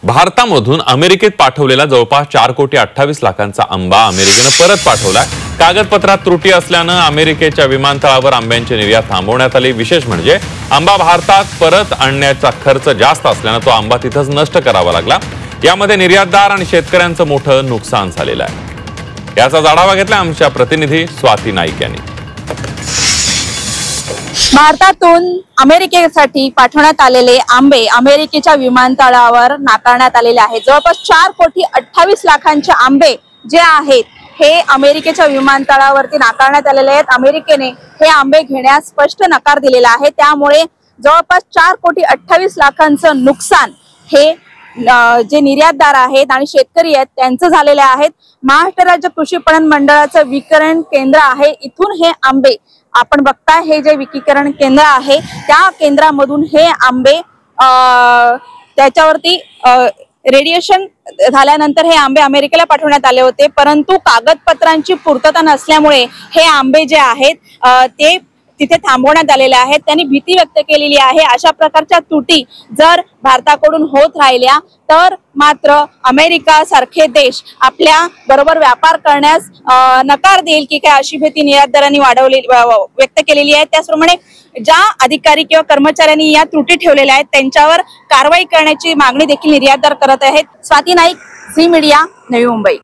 भारतामधून अमेरिकेत पाठवलेला जवळपास 4,28,00,000चा आंबा अमेरिकेने परत पाठवलाय। कागदपत्रात त्रुटी असल्याने अमेरिकेच्या विमानतळावर आंब्याची निर्यात थांबवण्यात आली। विशेष म्हणजे आंबा भारतात परत आणण्याचा खर्च जास्त असल्याने तो आंबा तिथेच नष्ट करावा लागला। यामध्ये निर्यातदार आणि शेतकऱ्यांचं मोठं नुकसान झालेलं आहे। याचा आढावा घेतला आमच्या प्रतिनिधी स्वाती नाईक यांनी। भारतातून अमेरिकेसाठी पाठवण्यात आलेले आंबे अमेरिकेच्या विमानतळावर नाकारण्यात आलेले आहेत। जवळपास 4,28,00,000चे आंबे जे आहेत हे अमेरिकेच्या विमानतळावरती नाकारण्यात आलेले आहेत। अमेरिकेने हे आंबे घेण्यास स्पष्ट नकार दिलेला आहे। त्यामुळे जवळपास 4,28,00,000चं नुकसान हे जे निर्यातदार आहेत आणि शेतकरी आहेत त्यांचं झालेले आहेत। महाराष्ट्र राज्य कृषी पणन मंडळाचं विक्रीकरण केंद्र आहे, इथून हे आंबे आपण बघताय। हे जे विक्रीकरण केंद्र आहे त्या केंद्रामधून हे आंबे त्याच्यावरती रेडिएशन झाल्यानंतर हे आंबे अमेरिकेला पाठवण्यात आले होते, परंतु कागदपत्रांची पूर्तता नसल्यामुळे हे आंबे जे आहेत ते तिथे थांबवण्यात आलेले आहेत। त्यांनी भीती व्यक्त केलेली आहे अशा प्रकारच्या त्रुटी जर भारताकडून होत राहिल्या तर मात्र अमेरिका सारखे देश आपल्या बरोबर व्यापार करण्यास नकार देईल की काय अशी भीती निर्यातदारांनी व्यक्त केलेली आहे। त्याचप्रमाणे ज्या अधिकारी किंवा कर्मचाऱ्यांनी या त्रुटी ठेवलेल्या आहेत त्यांच्यावर कारवाई करण्याची मागणी देखील निर्यातदार करत आहेत। Swati Naik, Zee media, Navi Mumbai.